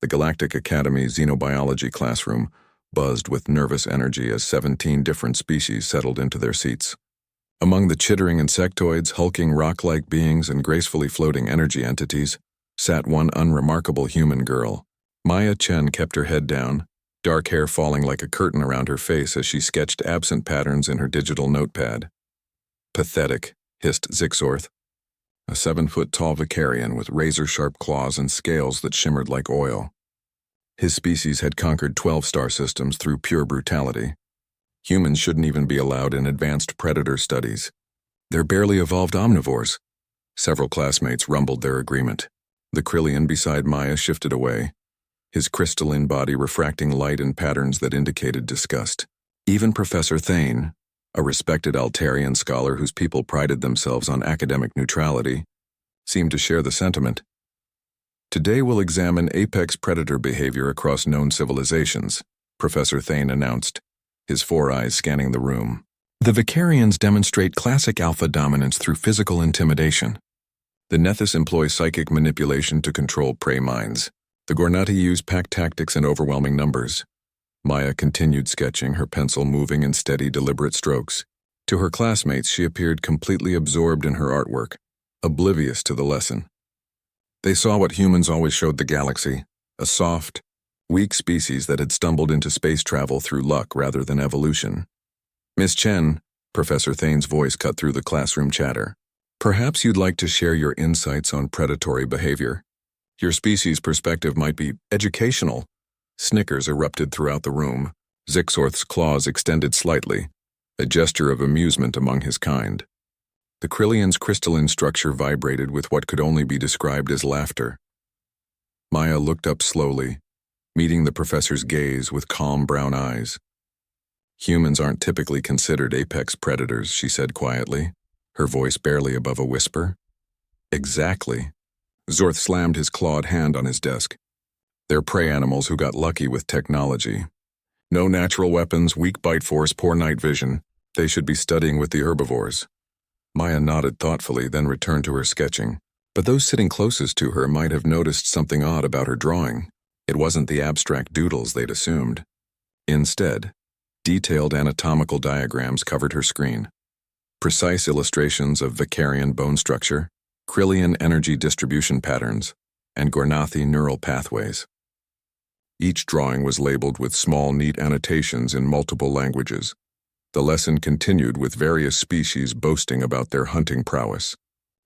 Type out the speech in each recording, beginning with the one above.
The Galactic Academy xenobiology classroom buzzed with nervous energy as 17 different species settled into their seats. Among the chittering insectoids, hulking rock-like beings, and gracefully floating energy entities, sat one unremarkable human girl. Maya Chen kept her head down, dark hair falling like a curtain around her face as she sketched absent patterns in her digital notepad. "Pathetic," hissed Zixorth, a 7-foot-tall Vicarian with razor-sharp claws and scales that shimmered like oil. His species had conquered 12 star systems through pure brutality. Humans shouldn't even be allowed in advanced predator studies. They're barely evolved omnivores. Several classmates rumbled their agreement. The Krillian beside Maya shifted away, his crystalline body refracting light in patterns that indicated disgust. Even Professor Thane, a respected Altarian scholar whose people prided themselves on academic neutrality, seemed to share the sentiment. "Today we'll examine apex predator behavior across known civilizations," Professor Thane announced, his 4 eyes scanning the room. "The Vicarians demonstrate classic alpha dominance through physical intimidation. The Nethys employ psychic manipulation to control prey minds. The Gornati use pack tactics in overwhelming numbers." Maya continued sketching, her pencil moving in steady, deliberate strokes. To her classmates, she appeared completely absorbed in her artwork, oblivious to the lesson. They saw what humans always showed the galaxy, a soft, weak species that had stumbled into space travel through luck rather than evolution. "Miss Chen," Professor Thane's voice cut through the classroom chatter, "perhaps you'd like to share your insights on predatory behavior. Your species' perspective might be educational." Snickers erupted throughout the room. Zixorth's claws extended slightly, a gesture of amusement among his kind. The Krillian's crystalline structure vibrated with what could only be described as laughter. Maya looked up slowly, meeting the professor's gaze with calm brown eyes. "Humans aren't typically considered apex predators," she said quietly, her voice barely above a whisper. "Exactly." Zorth slammed his clawed hand on his desk. "They're prey animals who got lucky with technology. No natural weapons, weak bite force, poor night vision. They should be studying with the herbivores." Maya nodded thoughtfully, then returned to her sketching. But those sitting closest to her might have noticed something odd about her drawing. It wasn't the abstract doodles they'd assumed. Instead, detailed anatomical diagrams covered her screen. Precise illustrations of Vicarian bone structure, Krillian energy distribution patterns, and Gornathi neural pathways. Each drawing was labeled with small, neat annotations in multiple languages. The lesson continued with various species boasting about their hunting prowess.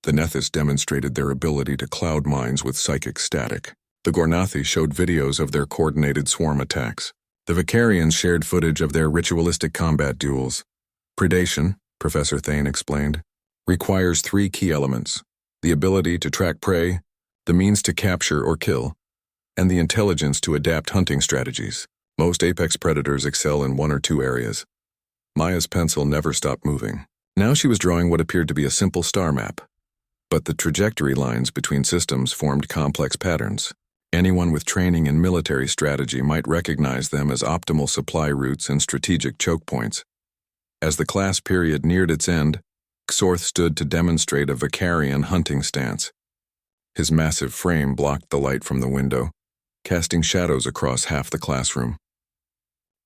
The Nethys demonstrated their ability to cloud mines with psychic static. The Gornathi showed videos of their coordinated swarm attacks. The Vicarians shared footage of their ritualistic combat duels. "Predation," Professor Thane explained, "requires 3 key elements: the ability to track prey, the means to capture or kill, and the intelligence to adapt hunting strategies. Most apex predators excel in 1 or 2 areas." Maya's pencil never stopped moving. Now she was drawing what appeared to be a simple star map, but the trajectory lines between systems formed complex patterns. Anyone with training in military strategy might recognize them as optimal supply routes and strategic choke points. As the class period neared its end, Xorth stood to demonstrate a Vicarian hunting stance. His massive frame blocked the light from the window, casting shadows across half the classroom.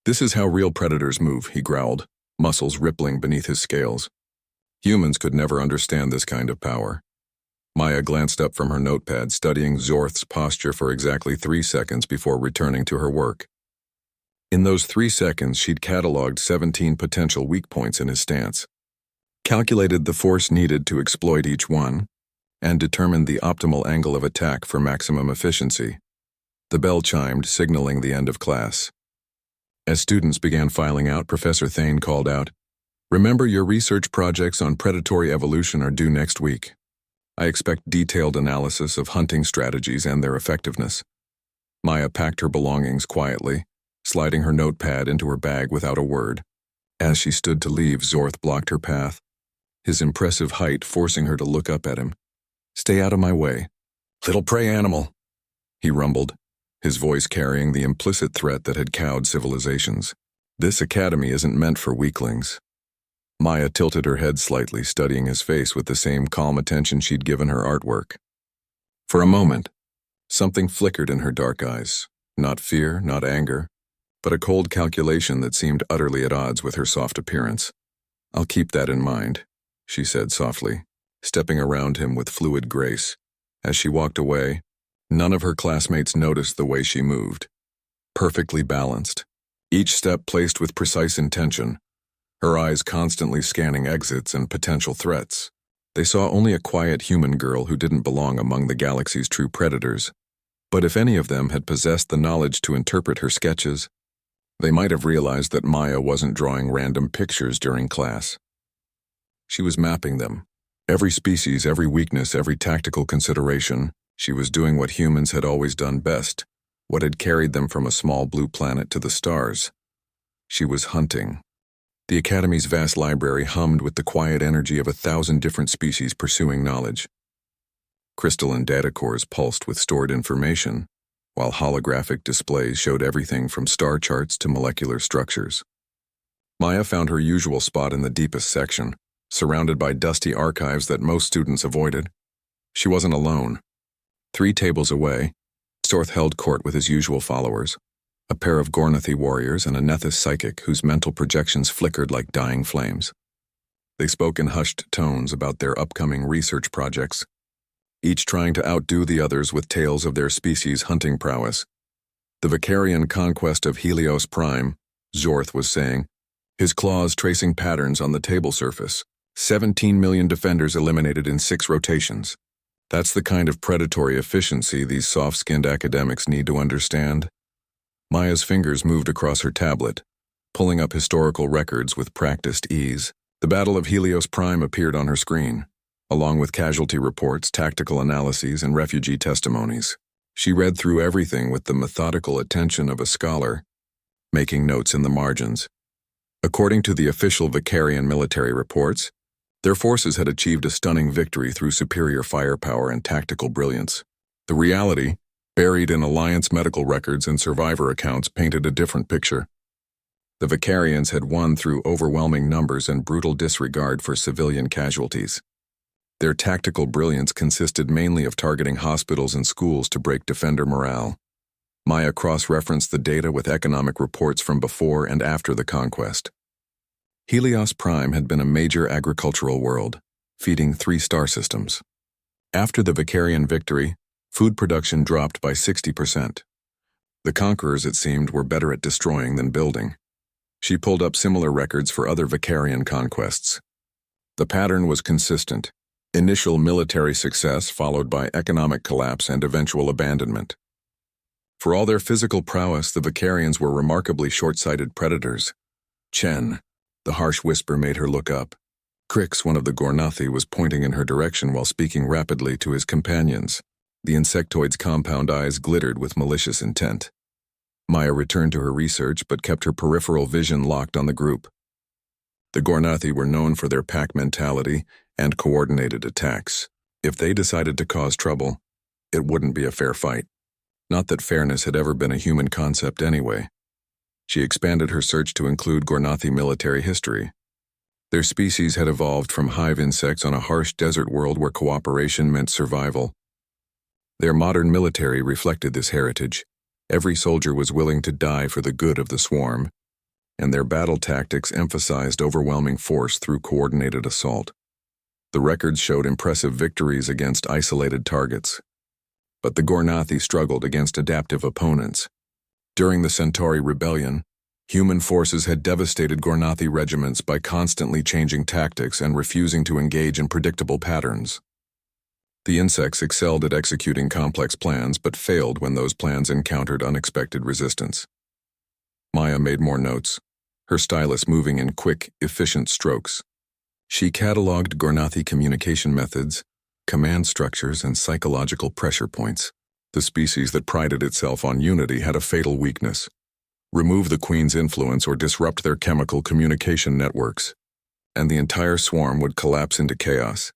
"This is how real predators move," he growled, muscles rippling beneath his scales. "Humans could never understand this kind of power." Maya glanced up from her notepad, studying Zorth's posture for exactly 3 seconds before returning to her work. In those 3 seconds, she'd cataloged 17 potential weak points in his stance, calculated the force needed to exploit each one, and determined the optimal angle of attack for maximum efficiency. The bell chimed, signaling the end of class. As students began filing out, Professor Thane called out, "Remember, your research projects on predatory evolution are due next week. I expect detailed analysis of hunting strategies and their effectiveness." Maya packed her belongings quietly, sliding her notepad into her bag without a word. As she stood to leave, Zorth blocked her path, his impressive height forcing her to look up at him. "Stay out of my way. Little prey animal," he rumbled, his voice carrying the implicit threat that had cowed civilizations. "This academy isn't meant for weaklings." Maya tilted her head slightly, studying his face with the same calm attention she'd given her artwork. For a moment, Something flickered in her dark eyes. Not fear, not anger, but a cold calculation that seemed utterly at odds with her soft appearance. "I'll keep that in mind," she said softly, stepping around him with fluid grace. As she walked away, none of her classmates noticed the way she moved. Perfectly balanced, each step placed with precise intention, her eyes constantly scanning exits and potential threats. They saw only a quiet human girl who didn't belong among the galaxy's true predators. But if any of them had possessed the knowledge to interpret her sketches, they might have realized that Maya wasn't drawing random pictures during class. She was mapping them. Every species, every weakness, every tactical consideration. She was doing what humans had always done best, what had carried them from a small blue planet to the stars. She was hunting. The Academy's vast library hummed with the quiet energy of 1,000 different species pursuing knowledge. Crystalline data cores pulsed with stored information, while holographic displays showed everything from star charts to molecular structures. Maya found her usual spot in the deepest section, surrounded by dusty archives that most students avoided. She wasn't alone. 3 tables away, Sorth held court with his usual followers, a pair of Gornathi warriors and a Nethys psychic whose mental projections flickered like dying flames. They spoke in hushed tones about their upcoming research projects, each trying to outdo the others with tales of their species' hunting prowess. "The Vicarian conquest of Helios Prime," Zorth was saying, his claws tracing patterns on the table surface. 17 million defenders eliminated in 6 rotations. That's the kind of predatory efficiency these soft-skinned academics need to understand. Maya's fingers moved across her tablet, pulling up historical records with practiced ease. The Battle of Helios Prime appeared on her screen, along with casualty reports, tactical analyses, and refugee testimonies. She read through everything with the methodical attention of a scholar, making notes in the margins. According to the official Vicarian military reports, their forces had achieved a stunning victory through superior firepower and tactical brilliance. The reality, buried in Alliance medical records and survivor accounts, painted a different picture. The Vicarians had won through overwhelming numbers and brutal disregard for civilian casualties. Their tactical brilliance consisted mainly of targeting hospitals and schools to break defender morale. Maya cross-referenced the data with economic reports from before and after the conquest. Helios Prime had been a major agricultural world, feeding 3 star systems. After the Vicarian victory, food production dropped by 60%. The conquerors, it seemed, were better at destroying than building. She pulled up similar records for other Vicarian conquests. The pattern was consistent: initial military success followed by economic collapse and eventual abandonment. For all their physical prowess, the Vicarians were remarkably short-sighted predators. "Chen," the harsh whisper made her look up. Crix, one of the Gornathi, was pointing in her direction while speaking rapidly to his companions. The insectoid's compound eyes glittered with malicious intent. Maya returned to her research but kept her peripheral vision locked on the group. The Gornathi were known for their pack mentality and coordinated attacks. If they decided to cause trouble, it wouldn't be a fair fight. Not that fairness had ever been a human concept anyway. She expanded her search to include Gornathi military history. Their species had evolved from hive insects on a harsh desert world where cooperation meant survival. Their modern military reflected this heritage. Every soldier was willing to die for the good of the swarm, and their battle tactics emphasized overwhelming force through coordinated assault. The records showed impressive victories against isolated targets. But the Gornathi struggled against adaptive opponents. During the Centauri Rebellion, human forces had devastated Gornathi regiments by constantly changing tactics and refusing to engage in predictable patterns. The insects excelled at executing complex plans but failed when those plans encountered unexpected resistance. Maya made more notes, her stylus moving in quick, efficient strokes. She cataloged Gornathi communication methods, command structures, and psychological pressure points. The species that prided itself on unity had a fatal weakness: remove the Queen's influence or disrupt their chemical communication networks, and the entire swarm would collapse into chaos.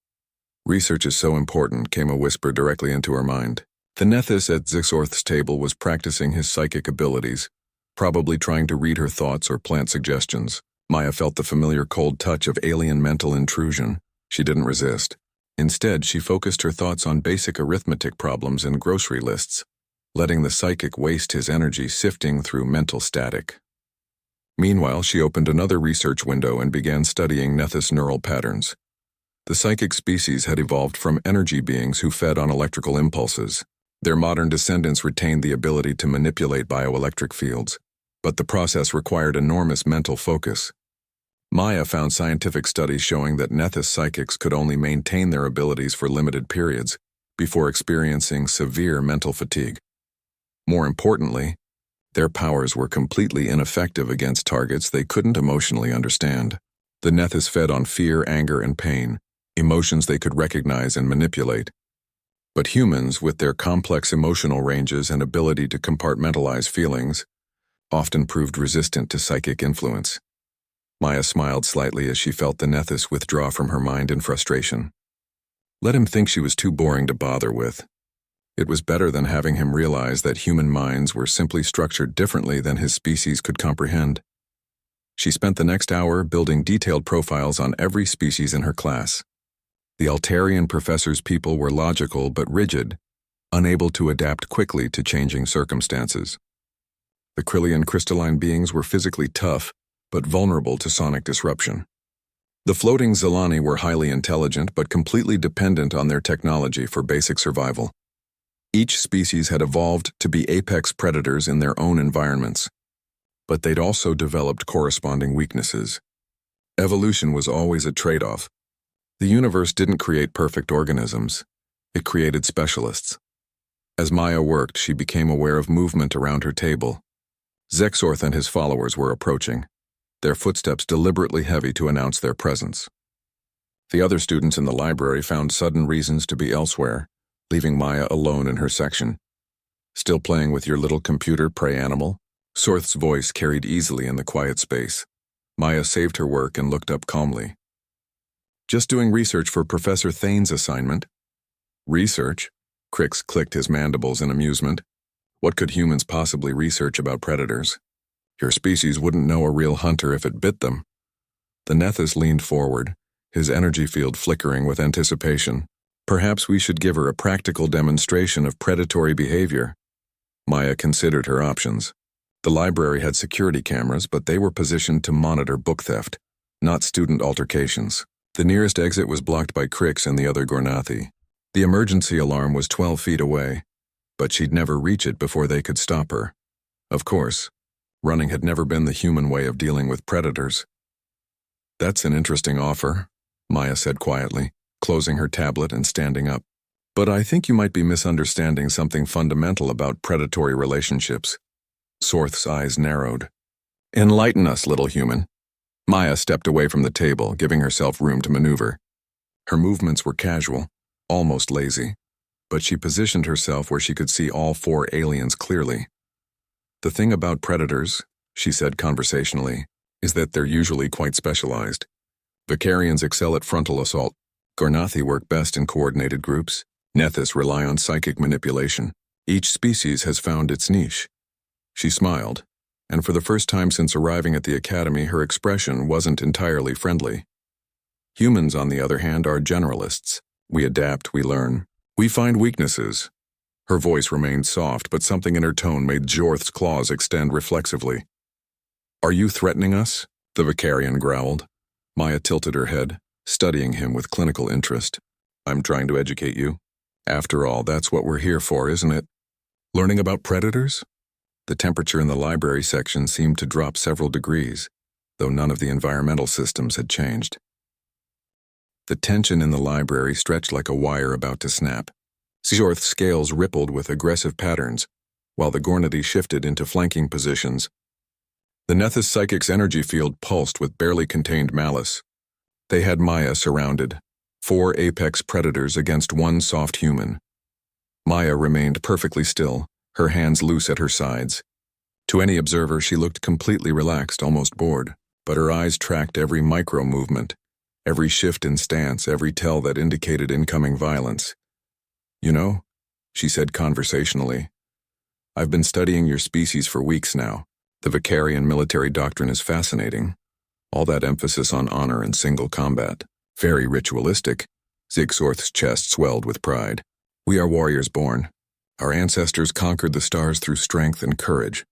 "Research is so important," came a whisper directly into her mind. The Nethys at Zixorth's table was practicing his psychic abilities, probably trying to read her thoughts or plant suggestions. Maya felt the familiar cold touch of alien mental intrusion. She didn't resist. Instead, she focused her thoughts on basic arithmetic problems and grocery lists, letting the psychic waste his energy sifting through mental static. Meanwhile, she opened another research window and began studying Nethys neural patterns. The psychic species had evolved from energy beings who fed on electrical impulses. Their modern descendants retained the ability to manipulate bioelectric fields, but the process required enormous mental focus. Maya found scientific studies showing that Nethys psychics could only maintain their abilities for limited periods before experiencing severe mental fatigue. More importantly, their powers were completely ineffective against targets they couldn't emotionally understand. The Nethys fed on fear, anger, and pain, emotions they could recognize and manipulate. But humans, with their complex emotional ranges and ability to compartmentalize feelings, often proved resistant to psychic influence. Maya smiled slightly as she felt the Nethys withdraw from her mind in frustration. Let him think she was too boring to bother with. It was better than having him realize that human minds were simply structured differently than his species could comprehend. She spent the next hour building detailed profiles on every species in her class. The Altarian professor's people were logical but rigid, unable to adapt quickly to changing circumstances. The Krillian crystalline beings were physically tough, but vulnerable to sonic disruption. The floating Zelani were highly intelligent but completely dependent on their technology for basic survival. Each species had evolved to be apex predators in their own environments, but they'd also developed corresponding weaknesses. Evolution was always a trade-off. The universe didn't create perfect organisms. It created specialists. As Maya worked, she became aware of movement around her table. Zexorth and his followers were approaching, their footsteps deliberately heavy to announce their presence. The other students in the library found sudden reasons to be elsewhere, leaving Maya alone in her section. Still playing with your little computer, prey animal? Sorth's voice carried easily in the quiet space. Maya saved her work and looked up calmly. Just doing research for Professor Thane's assignment. Research? Crix clicked his mandibles in amusement. What could humans possibly research about predators? Your species wouldn't know a real hunter if it bit them. The Nethys leaned forward, his energy field flickering with anticipation. Perhaps we should give her a practical demonstration of predatory behavior. Maya considered her options. The library had security cameras, but they were positioned to monitor book theft, not student altercations. The nearest exit was blocked by Crix and the other Gornathi. The emergency alarm was 12 feet away, but she'd never reach it before they could stop her. Of course, running had never been the human way of dealing with predators. That's an interesting offer, Maya said quietly, closing her tablet and standing up. But I think you might be misunderstanding something fundamental about predatory relationships. Sorth's eyes narrowed. Enlighten us, little human. Maya stepped away from the table, giving herself room to maneuver. Her movements were casual, almost lazy, but she positioned herself where she could see all four aliens clearly. The thing about predators, she said conversationally, is that they're usually quite specialized. Vicarians excel at frontal assault. Gornathi work best in coordinated groups. Nethys rely on psychic manipulation. Each species has found its niche. She smiled, and for the first time since arriving at the academy, her expression wasn't entirely friendly. Humans, on the other hand, are generalists. We adapt, we learn. We find weaknesses. Her voice remained soft, but something in her tone made Jorth's claws extend reflexively. Are you threatening us? The Vicarian growled. Maya tilted her head, studying him with clinical interest. I'm trying to educate you. After all, that's what we're here for, isn't it? Learning about predators? The temperature in the library section seemed to drop several degrees, though none of the environmental systems had changed. The tension in the library stretched like a wire about to snap. Jorth's scales rippled with aggressive patterns, while the Gornathi shifted into flanking positions. The Nethys psychic's energy field pulsed with barely contained malice. They had Maya surrounded, 4 apex predators against 1 soft human. Maya remained perfectly still, her hands loose at her sides. To any observer, she looked completely relaxed, almost bored, but her eyes tracked every micro-movement, every shift in stance, every tell that indicated incoming violence. You know, she said conversationally, I've been studying your species for weeks now. The Vicarian military doctrine is fascinating. All that emphasis on honor and single combat. Very ritualistic. Zigsorth's chest swelled with pride. We are warriors born. Our ancestors conquered the stars through strength and courage.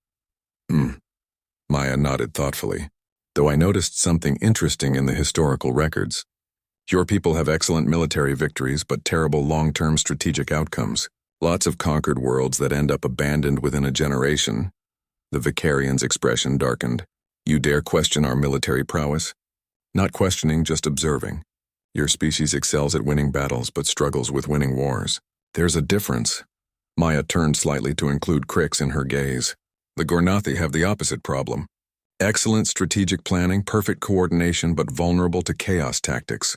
Maya nodded thoughtfully, though I noticed something interesting in the historical records. Your people have excellent military victories, but terrible long-term strategic outcomes. Lots of conquered worlds that end up abandoned within a generation. The Vicarian's expression darkened. You dare question our military prowess? Not questioning, just observing. Your species excels at winning battles, but struggles with winning wars. There's a difference. Maya turned slightly to include Crix in her gaze. The Gornathi have the opposite problem. Excellent strategic planning, perfect coordination, but vulnerable to chaos tactics.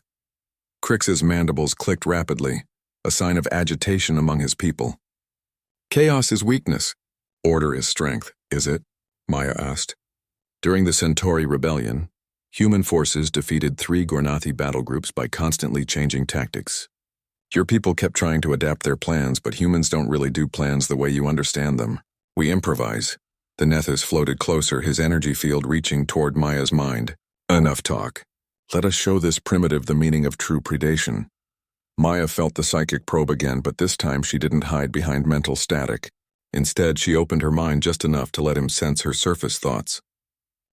Crix's mandibles clicked rapidly, a sign of agitation among his people. Chaos is weakness. Order is strength, is it? Maya asked. During the Centauri Rebellion, human forces defeated 3 Gornathi battle groups by constantly changing tactics. Your people kept trying to adapt their plans, but humans don't really do plans the way you understand them. We improvise. The Nethys floated closer, his energy field reaching toward Maya's mind. Enough talk. Let us show this primitive the meaning of true predation. Maya felt the psychic probe again, but this time she didn't hide behind mental static. Instead, she opened her mind just enough to let him sense her surface thoughts.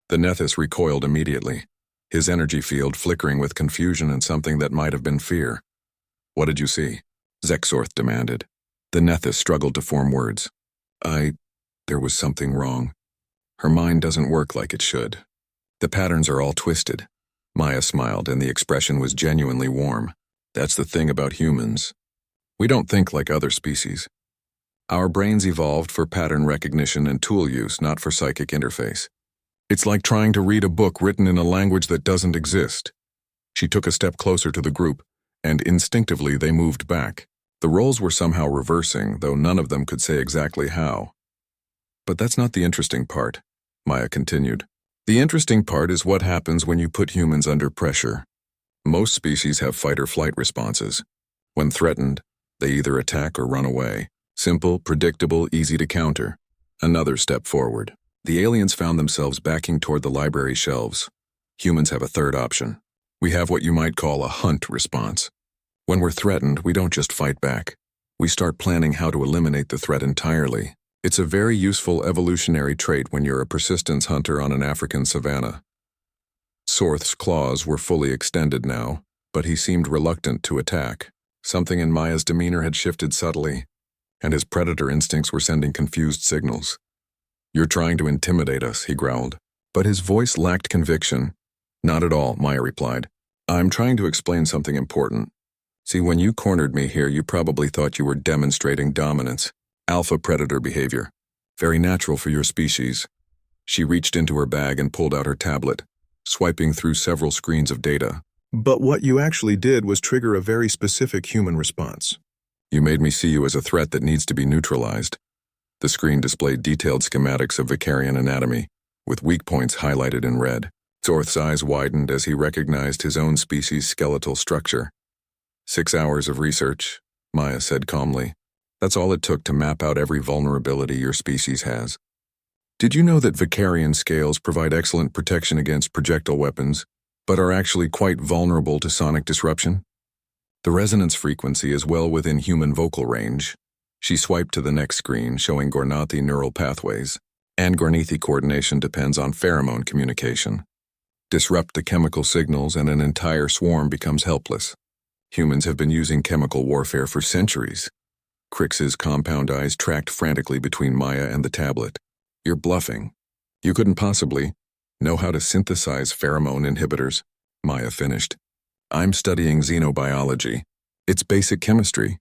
The Nethys recoiled immediately, his energy field flickering with confusion and something that might have been fear. What did you see? Zexorth demanded. The Nethys struggled to form words. There was something wrong. Her mind doesn't work like it should. The patterns are all twisted. Maya smiled, and the expression was genuinely warm. That's the thing about humans. We don't think like other species. Our brains evolved for pattern recognition and tool use, not for psychic interface. It's like trying to read a book written in a language that doesn't exist. She took a step closer to the group, and instinctively they moved back. The roles were somehow reversing, though none of them could say exactly how. But that's not the interesting part, Maya continued. The interesting part is what happens when you put humans under pressure. Most species have fight-or-flight responses. When threatened, they either attack or run away. Simple, predictable, easy to counter. Another step forward. The aliens found themselves backing toward the library shelves. Humans have a third option. We have what you might call a hunt response. When we're threatened, we don't just fight back. We start planning how to eliminate the threat entirely. It's a very useful evolutionary trait when you're a persistence hunter on an African savanna. Sorth's claws were fully extended now, but he seemed reluctant to attack. Something in Maya's demeanor had shifted subtly, and his predator instincts were sending confused signals. You're trying to intimidate us, he growled. But his voice lacked conviction. Not at all, Maya replied. I'm trying to explain something important. See, when you cornered me here, you probably thought you were demonstrating dominance. Alpha predator behavior. Very natural for your species. She reached into her bag and pulled out her tablet, swiping through several screens of data. But what you actually did was trigger a very specific human response. You made me see you as a threat that needs to be neutralized. The screen displayed detailed schematics of Vicarian anatomy, with weak points highlighted in red. Zorth's eyes widened as he recognized his own species' skeletal structure. 6 hours of research, Maya said calmly. That's all it took to map out every vulnerability your species has. Did you know that Vicarian scales provide excellent protection against projectile weapons, but are actually quite vulnerable to sonic disruption? The resonance frequency is well within human vocal range. She swiped to the next screen, showing Gornathi neural pathways, and Gornathi coordination depends on pheromone communication. Disrupt the chemical signals and an entire swarm becomes helpless. Humans have been using chemical warfare for centuries. Crix's compound eyes tracked frantically between Maya and the tablet. You're bluffing. You couldn't possibly know how to synthesize pheromone inhibitors, Maya finished. I'm studying xenobiology. It's basic chemistry.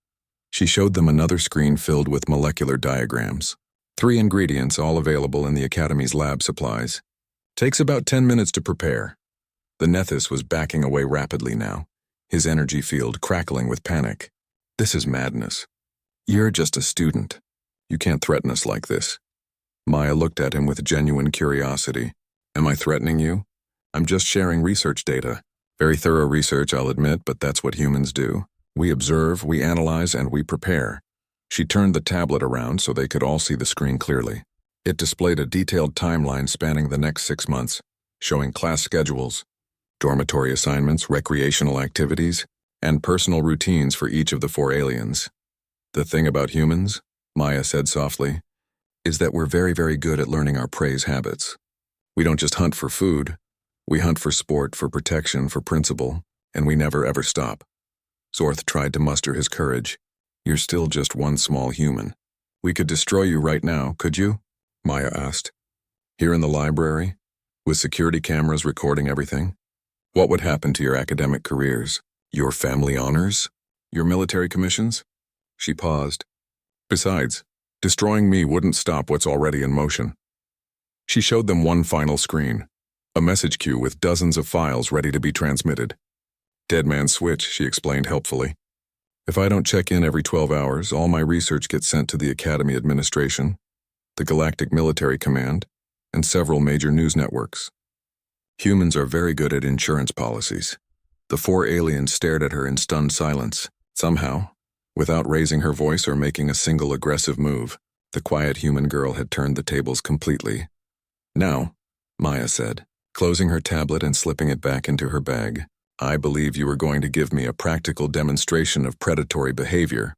She showed them another screen filled with molecular diagrams. 3 ingredients, all available in the Academy's lab supplies. Takes about 10 minutes to prepare. The Nethys was backing away rapidly now, his energy field crackling with panic. This is madness. You're just a student. You can't threaten us like this. Maya looked at him with genuine curiosity. Am I threatening you? I'm just sharing research data. Very thorough research, I'll admit, but that's what humans do. We observe, we analyze, and we prepare. She turned the tablet around so they could all see the screen clearly. It displayed a detailed timeline spanning the next 6 months, showing class schedules, dormitory assignments, recreational activities. and personal routines for each of the four aliens. The thing about humans, Maya said softly, is that we're very, very good at learning our prey's habits. We don't just hunt for food, we hunt for sport, for protection, for principle, and we never ever stop. Zorth tried to muster his courage. You're still just one small human. We could destroy you right now, could you? Maya asked. Here in the library, with security cameras recording everything? What would happen to your academic careers? Your family honors? Your military commissions? She paused. Besides, destroying me wouldn't stop what's already in motion. She showed them one final screen, a message queue with dozens of files ready to be transmitted. Dead man's switch, she explained helpfully. If I don't check in every 12 hours, all my research gets sent to the Academy Administration, the Galactic Military Command, and several major news networks. Humans are very good at insurance policies. The four aliens stared at her in stunned silence. Somehow, without raising her voice or making a single aggressive move, the quiet human girl had turned the tables completely. Now, Maya said, closing her tablet and slipping it back into her bag, I believe you are going to give me a practical demonstration of predatory behavior.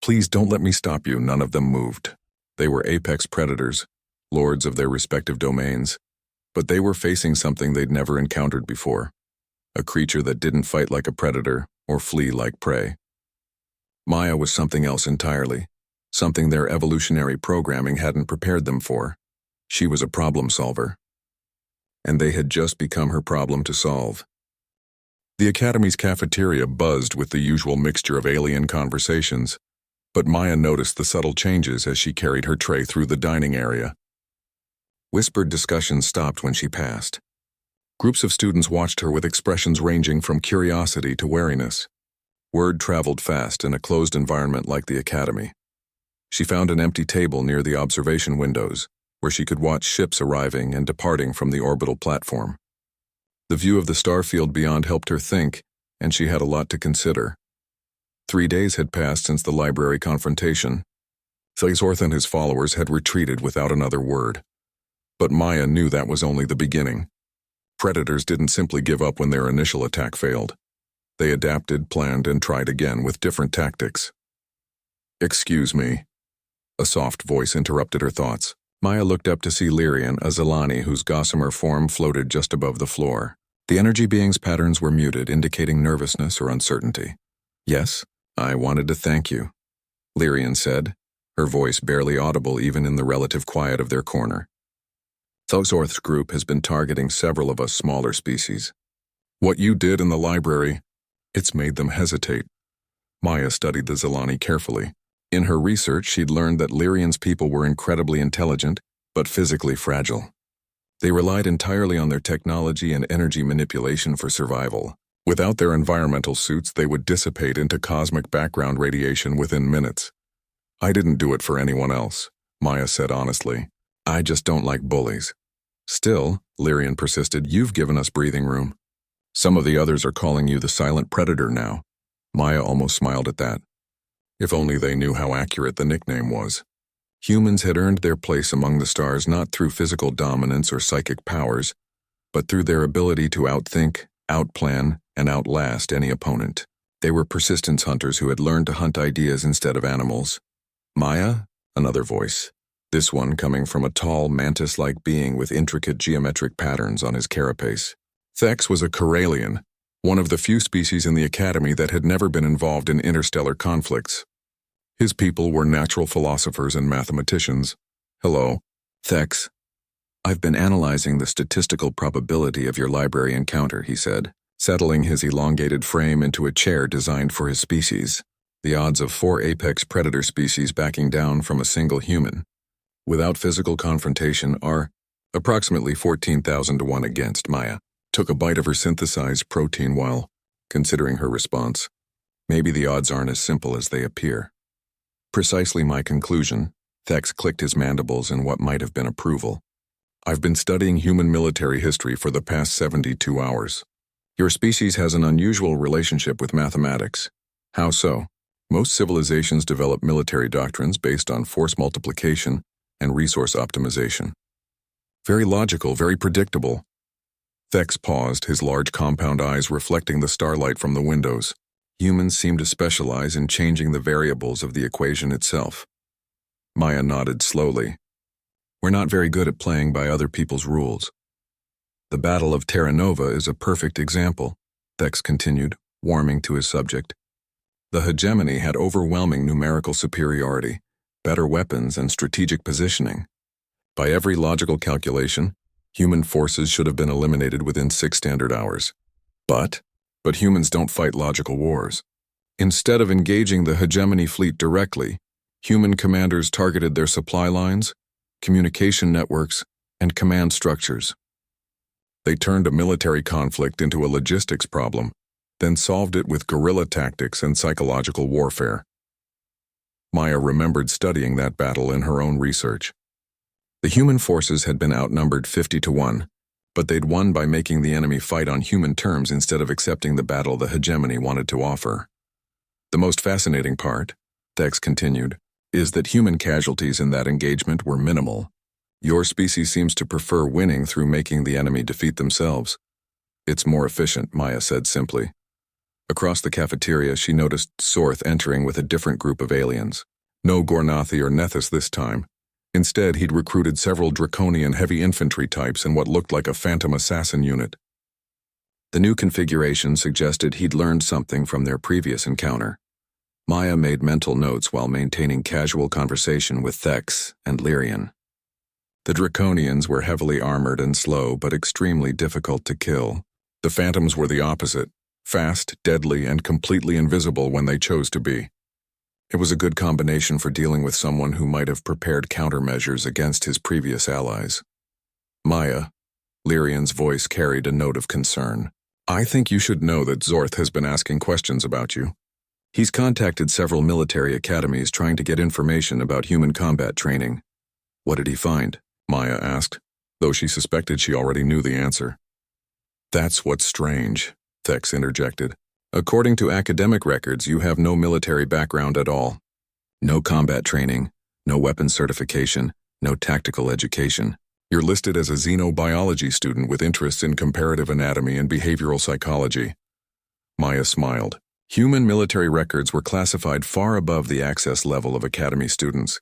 Please don't let me stop you. None of them moved. They were apex predators, lords of their respective domains, but they were facing something they'd never encountered before, a creature that didn't fight like a predator or flee like prey. Maya was something else entirely, something their evolutionary programming hadn't prepared them for. She was a problem solver, and they had just become her problem to solve. The Academy's cafeteria buzzed with the usual mixture of alien conversations, but Maya noticed the subtle changes as she carried her tray through the dining area. Whispered discussions stopped when she passed. Groups of students watched her with expressions ranging from curiosity to wariness. Word traveled fast in a closed environment like the Academy. She found an empty table near the observation windows, where she could watch ships arriving and departing from the orbital platform. The view of the starfield beyond helped her think, and she had a lot to consider. 3 days had passed since the library confrontation. Zorth and his followers had retreated without another word. But Maya knew that was only the beginning. Predators didn't simply give up when their initial attack failed. They adapted, planned, and tried again with different tactics. Excuse me. A soft voice interrupted her thoughts. Maya looked up to see Lyrian, a Zelani whose gossamer form floated just above the floor. The energy being's patterns were muted, indicating nervousness or uncertainty. Yes, I wanted to thank you, Lyrian said, her voice barely audible even in the relative quiet of their corner. Zorth's group has been targeting several of us smaller species. What you did in the library, it's made them hesitate. Maya studied the Zelani carefully. In her research, she'd learned that Lyrian's people were incredibly intelligent, but physically fragile. They relied entirely on their technology and energy manipulation for survival. Without their environmental suits, they would dissipate into cosmic background radiation within minutes. I didn't do it for anyone else, Maya said honestly. I just don't like bullies. Still, Lyrian persisted, you've given us breathing room. Some of the others are calling you the silent predator now. Maya almost smiled at that. If only they knew how accurate the nickname was. Humans had earned their place among the stars not through physical dominance or psychic powers, but through their ability to outthink, outplan, and outlast any opponent. They were persistence hunters who had learned to hunt ideas instead of animals. Maya? Another voice. This one coming from a tall, mantis-like being with intricate geometric patterns on his carapace. Thex was a Corellian, one of the few species in the Academy that had never been involved in interstellar conflicts. His people were natural philosophers and mathematicians. Hello, Thex. I've been analyzing the statistical probability of your library encounter, he said, settling his elongated frame into a chair designed for his species. The odds of 4 apex predator species backing down from a single human, without physical confrontation, are approximately 14,000 to 1 against. Maya took a bite of her synthesized protein while considering her response. Maybe the odds aren't as simple as they appear. Precisely my conclusion. Thex clicked his mandibles in what might have been approval. I've been studying human military history for the past 72 hours. Your species has an unusual relationship with mathematics. How so? Most civilizations develop military doctrines based on force multiplication and resource optimization. Very logical, very predictable. Thex paused, his large compound eyes reflecting the starlight from the windows. Humans seem to specialize in changing the variables of the equation itself. Maya nodded slowly. We're not very good at playing by other people's rules. The Battle of Terra Nova is a perfect example, Thex continued, warming to his subject. The hegemony had overwhelming numerical superiority, better weapons, and strategic positioning. By every logical calculation, human forces should have been eliminated within 6 standard hours. But humans don't fight logical wars. Instead of engaging the hegemony fleet directly, human commanders targeted their supply lines, communication networks, and command structures. They turned a military conflict into a logistics problem, then solved it with guerrilla tactics and psychological warfare. Maya remembered studying that battle in her own research. The human forces had been outnumbered 50-1, but they'd won by making the enemy fight on human terms instead of accepting the battle the hegemony wanted to offer. The most fascinating part, Thex continued, is that human casualties in that engagement were minimal. Your species seems to prefer winning through making the enemy defeat themselves. It's more efficient, Maya said simply. Across the cafeteria, she noticed Sorth entering with a different group of aliens. No Gornathi or Nethys this time. Instead, he'd recruited several draconian heavy infantry types and what looked like a phantom assassin unit. The new configuration suggested he'd learned something from their previous encounter. Maya made mental notes while maintaining casual conversation with Thex and Lyrian. The Draconians were heavily armored and slow, but extremely difficult to kill. The Phantoms were the opposite, fast, deadly, and completely invisible when they chose to be. It was a good combination for dealing with someone who might have prepared countermeasures against his previous allies. Maya, Lyrian's voice carried a note of concern. I think you should know that Zorth has been asking questions about you. He's contacted several military academies trying to get information about human combat training. What did he find? Maya asked, though she suspected she already knew the answer. That's what's strange, Thex interjected. According to academic records, you have no military background at all. No combat training, no weapons certification, no tactical education. You're listed as a xenobiology student with interests in comparative anatomy and behavioral psychology. Maya smiled. Human military records were classified far above the access level of academy students.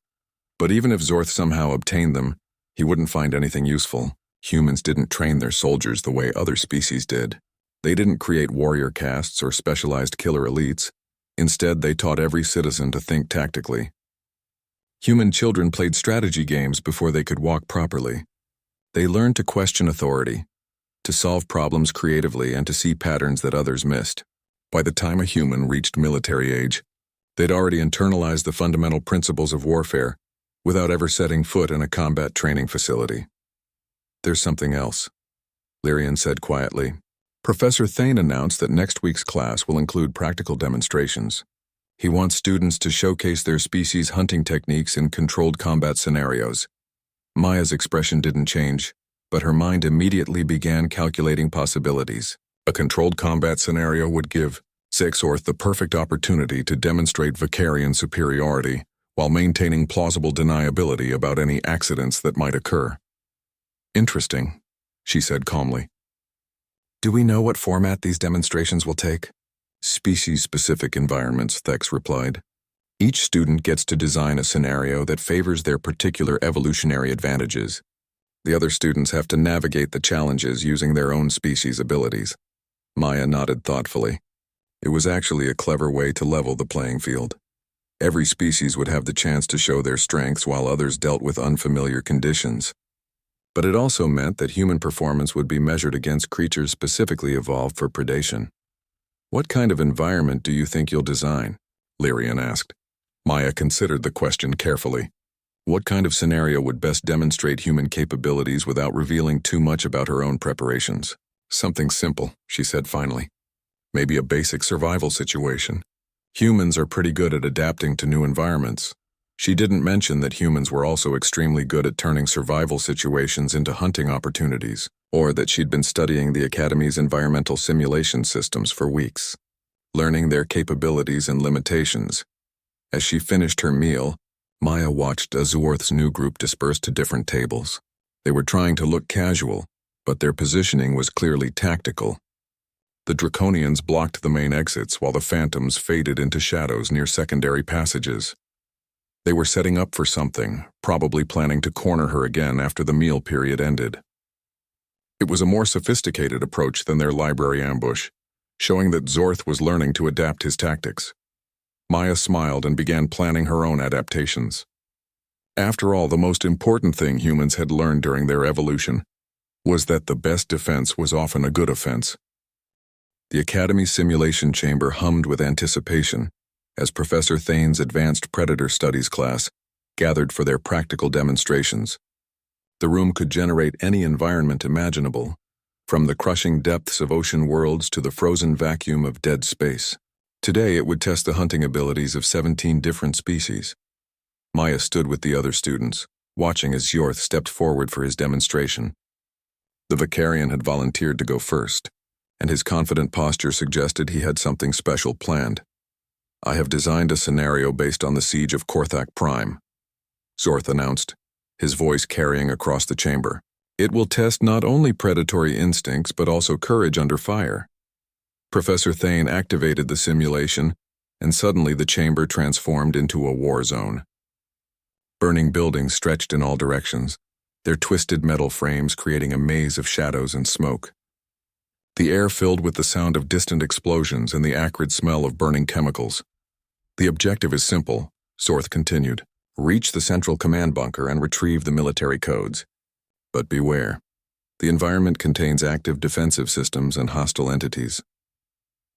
But even if Zorth somehow obtained them, he wouldn't find anything useful. Humans didn't train their soldiers the way other species did. They didn't create warrior castes or specialized killer elites. Instead, they taught every citizen to think tactically. Human children played strategy games before they could walk properly. They learned to question authority, to solve problems creatively, and to see patterns that others missed. By the time a human reached military age, they'd already internalized the fundamental principles of warfare without ever setting foot in a combat training facility. There's something else, Lyrian said quietly. Professor Thane announced that next week's class will include practical demonstrations. He wants students to showcase their species' hunting techniques in controlled combat scenarios. Maya's expression didn't change, but her mind immediately began calculating possibilities. A controlled combat scenario would give Zorth the perfect opportunity to demonstrate Vicarian superiority while maintaining plausible deniability about any accidents that might occur. Interesting, she said calmly. Do we know what format these demonstrations will take? Species-specific environments, Thex replied. Each student gets to design a scenario that favors their particular evolutionary advantages. The other students have to navigate the challenges using their own species' abilities. Maya nodded thoughtfully. It was actually a clever way to level the playing field. Every species would have the chance to show their strengths while others dealt with unfamiliar conditions. But it also meant that human performance would be measured against creatures specifically evolved for predation. What kind of environment do you think you'll design? Lyrian asked. Maya considered the question carefully. What kind of scenario would best demonstrate human capabilities without revealing too much about her own preparations? Something simple, she said finally. Maybe a basic survival situation. Humans are pretty good at adapting to new environments. She didn't mention that humans were also extremely good at turning survival situations into hunting opportunities, or that she'd been studying the Academy's environmental simulation systems for weeks, learning their capabilities and limitations. As she finished her meal, Maya watched as Zorth's new group dispersed to different tables. They were trying to look casual, but their positioning was clearly tactical. The Draconians blocked the main exits while the phantoms faded into shadows near secondary passages. They were setting up for something, probably planning to corner her again after the meal period ended. It was a more sophisticated approach than their library ambush, showing that Zorth was learning to adapt his tactics. Maya smiled and began planning her own adaptations. After all, the most important thing humans had learned during their evolution was that the best defense was often a good offense. The Academy simulation chamber hummed with anticipation as Professor Thane's Advanced Predator Studies class gathered for their practical demonstrations. The room could generate any environment imaginable, from the crushing depths of ocean worlds to the frozen vacuum of dead space. Today it would test the hunting abilities of 17 different species. Maya stood with the other students, watching as Zorth stepped forward for his demonstration. The Vicarian had volunteered to go first, and his confident posture suggested he had something special planned. "I have designed a scenario based on the siege of Korthak Prime," Zorth announced, his voice carrying across the chamber. "It will test not only predatory instincts but also courage under fire." Professor Thane activated the simulation, and suddenly the chamber transformed into a war zone. Burning buildings stretched in all directions, their twisted metal frames creating a maze of shadows and smoke. The air filled with the sound of distant explosions and the acrid smell of burning chemicals. "The objective is simple," Zorth continued. "Reach the central command bunker and retrieve the military codes. But beware. The environment contains active defensive systems and hostile entities."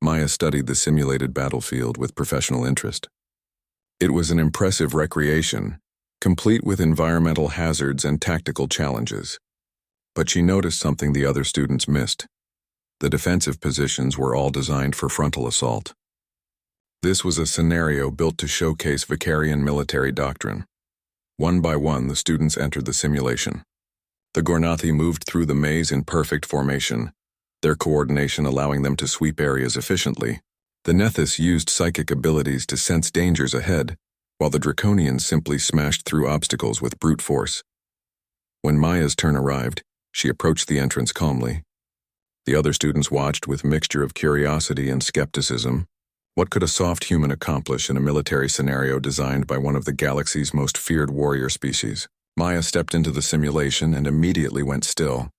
Maya studied the simulated battlefield with professional interest. It was an impressive recreation, complete with environmental hazards and tactical challenges. But she noticed something the other students missed. The defensive positions were all designed for frontal assault. This was a scenario built to showcase Vicarian military doctrine. One by one, the students entered the simulation. The Gornathi moved through the maze in perfect formation, their coordination allowing them to sweep areas efficiently. The Nethys used psychic abilities to sense dangers ahead, while the Draconians simply smashed through obstacles with brute force. When Maya's turn arrived, she approached the entrance calmly. The other students watched with mixture of curiosity and skepticism. What could a soft human accomplish in a military scenario designed by one of the galaxy's most feared warrior species? Maya stepped into the simulation and immediately went still,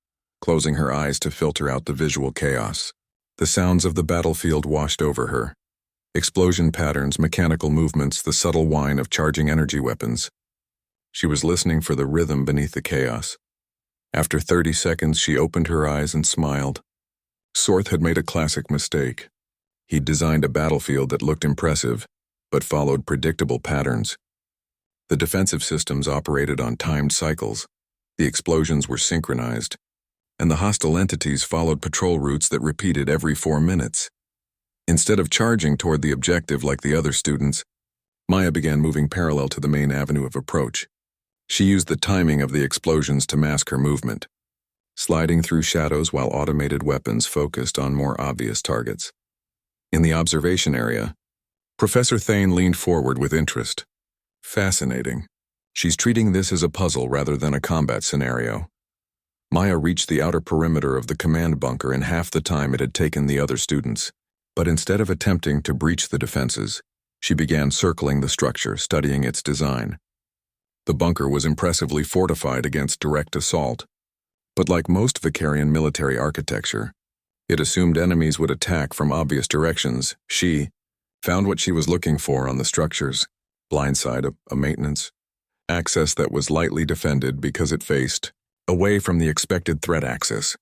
closing her eyes to filter out the visual chaos. The sounds of the battlefield washed over her. Explosion patterns, mechanical movements, the subtle whine of charging energy weapons. She was listening for the rhythm beneath the chaos. After 30 seconds, she opened her eyes and smiled. Zorth had made a classic mistake. He'd designed a battlefield that looked impressive, but followed predictable patterns. The defensive systems operated on timed cycles, the explosions were synchronized, and the hostile entities followed patrol routes that repeated every 4 minutes. Instead of charging toward the objective like the other students, Maya began moving parallel to the main avenue of approach. She used the timing of the explosions to mask her movement, sliding through shadows while automated weapons focused on more obvious targets. In the observation area, Professor Thane leaned forward with interest. "Fascinating. She's treating this as a puzzle rather than a combat scenario." Maya reached the outer perimeter of the command bunker in half the time it had taken the other students. But instead of attempting to breach the defenses, she began circling the structure, studying its design. The bunker was impressively fortified against direct assault. But like most Vicarian military architecture, it assumed enemies would attack from obvious directions. She found what she was looking for on the structures: blindside, a maintenance access that was lightly defended because it faced away from the expected threat axis.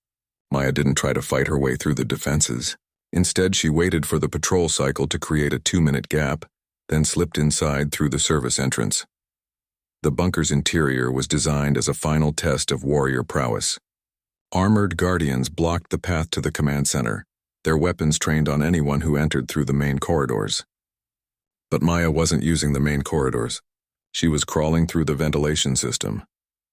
Maya didn't try to fight her way through the defenses. Instead, she waited for the patrol cycle to create a 2-minute gap, then slipped inside through the service entrance. The bunker's interior was designed as a final test of warrior prowess. Armored guardians blocked the path to the command center, their weapons trained on anyone who entered through the main corridors. But Maya wasn't using the main corridors. She was crawling through the ventilation system,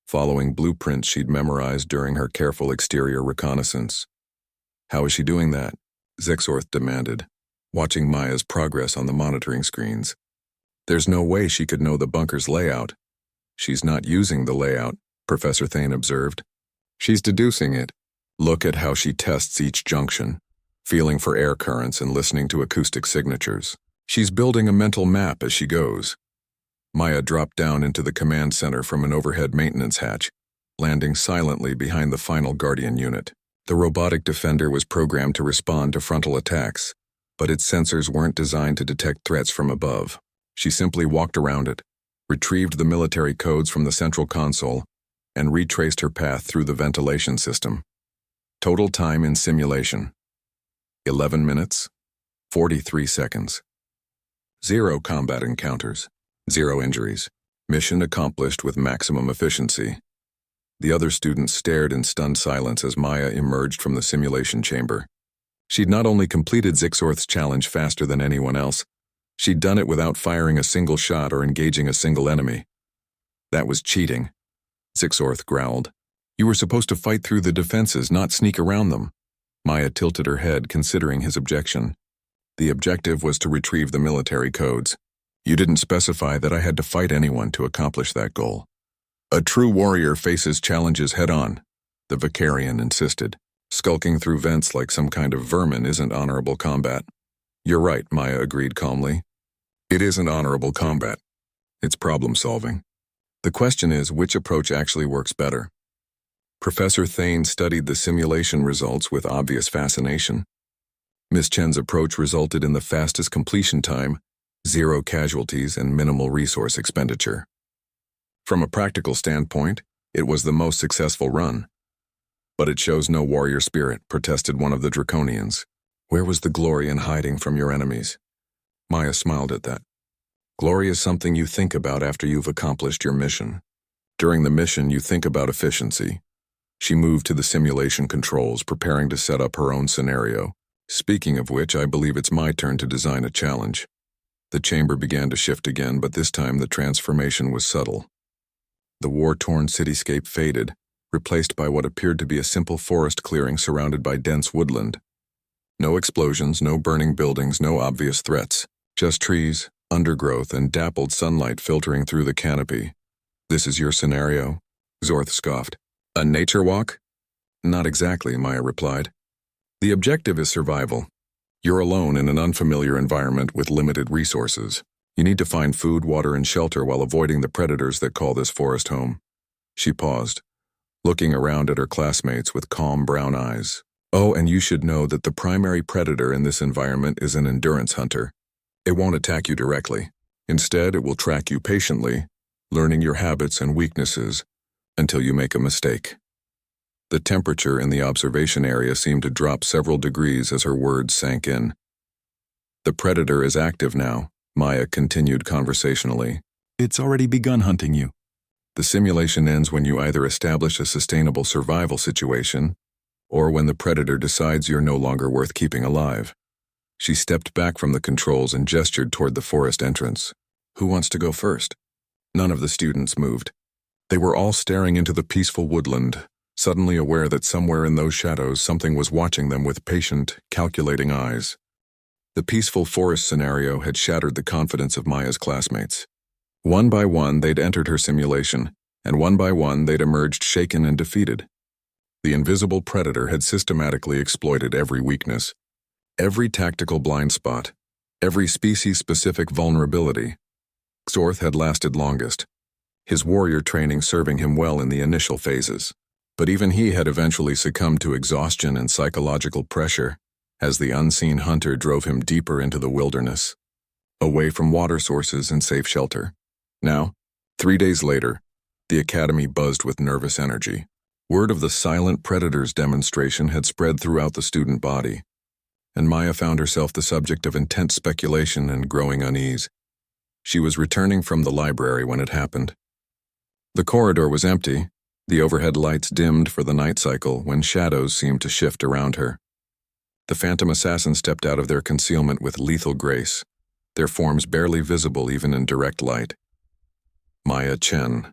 following blueprints she'd memorized during her careful exterior reconnaissance. "How is she doing that?" Zorth demanded, watching Maya's progress on the monitoring screens. "There's no way she could know the bunker's layout." "She's not using the layout," Professor Thane observed. "She's deducing it. Look at how she tests each junction. feeling for air currents and listening to acoustic signatures. She's building a mental map as she goes. Maya dropped down into the command center from an overhead maintenance hatch, landing silently behind the final Guardian unit. The robotic defender was programmed to respond to frontal attacks, but its sensors weren't designed to detect threats from above. She simply walked around it, retrieved the military codes from the central console, and retraced her path through the ventilation system. Total time in simulation: 11 minutes, 43 seconds. 0 combat encounters, 0 injuries. Mission accomplished with maximum efficiency. The other students stared in stunned silence as Maya emerged from the simulation chamber. She'd not only completed Zixorth's challenge faster than anyone else, she'd done it without firing a single shot or engaging a single enemy. That was cheating, Zixorth growled. You were supposed to fight through the defenses, not sneak around them. Maya tilted her head, considering his objection. The objective was to retrieve the military codes. You didn't specify that I had to fight anyone to accomplish that goal. A true warrior faces challenges head-on, the Vicarian insisted. Skulking through vents like some kind of vermin isn't honorable combat. You're right, Maya agreed calmly. It isn't honorable combat. It's problem-solving. The question is, which approach actually works better? Professor Thane studied the simulation results with obvious fascination. Miss Chen's approach resulted in the fastest completion time, 0 casualties, and minimal resource expenditure. From a practical standpoint, it was the most successful run. But it shows no warrior spirit, protested one of the Draconians. Where was the glory in hiding from your enemies? Maya smiled at that. Glory is something you think about after you've accomplished your mission. During the mission, you think about efficiency. She moved to the simulation controls, preparing to set up her own scenario. Speaking of which, I believe it's my turn to design a challenge. The chamber began to shift again, but this time the transformation was subtle. The war-torn cityscape faded, replaced by what appeared to be a simple forest clearing surrounded by dense woodland. No explosions, no burning buildings, no obvious threats. Just trees, undergrowth, and dappled sunlight filtering through the canopy. This is your scenario? Zorth scoffed. A nature walk? Not exactly, Maya replied. The objective is survival. You're alone in an unfamiliar environment with limited resources. You need to find food, water, and shelter while avoiding the predators that call this forest home. She paused, looking around at her classmates with calm brown eyes. Oh, and you should know that the primary predator in this environment is an endurance hunter. It won't attack you directly. Instead, it will track you patiently, learning your habits and weaknesses until you make a mistake. The temperature in the observation area seemed to drop several degrees as her words sank in. The predator is active now, Maya continued conversationally. It's already begun hunting you. The simulation ends when you either establish a sustainable survival situation or when the predator decides you're no longer worth keeping alive. She stepped back from the controls and gestured toward the forest entrance. Who wants to go first? None of the students moved. They were all staring into the peaceful woodland, suddenly aware that somewhere in those shadows something was watching them with patient, calculating eyes. The peaceful forest scenario had shattered the confidence of Maya's classmates. One by one, they'd entered her simulation, and one by one, they'd emerged shaken and defeated. The invisible predator had systematically exploited every weakness, every tactical blind spot, every species-specific vulnerability. Zorth had lasted longest, his warrior training serving him well in the initial phases. But even he had eventually succumbed to exhaustion and psychological pressure as the unseen hunter drove him deeper into the wilderness, away from water sources and safe shelter. Now, 3 days later, the academy buzzed with nervous energy. Word of the silent predators demonstration had spread throughout the student body, and Maya found herself the subject of intense speculation and growing unease. She was returning from the library when it happened. The corridor was empty, the overhead lights dimmed for the night cycle when shadows seemed to shift around her. The phantom assassins stepped out of their concealment with lethal grace, their forms barely visible even in direct light. Maya Chen.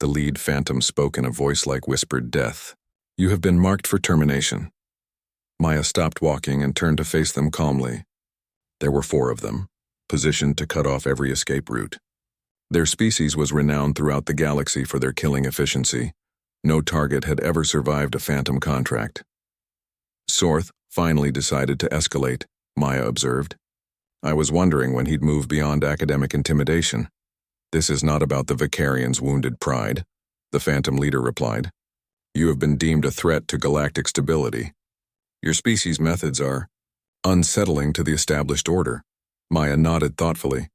The lead phantom spoke in a voice like whispered death. You have been marked for termination. Maya stopped walking and turned to face them calmly. There were 4 of them, positioned to cut off every escape route. Their species was renowned throughout the galaxy for their killing efficiency. No target had ever survived a phantom contract. Zorth, finally decided to escalate, Maya observed. I was wondering when he'd move beyond academic intimidation. This is not about the Vicarian's wounded pride, the Phantom leader replied. You have been deemed a threat to galactic stability. Your species' methods are unsettling to the established order. Maya nodded thoughtfully.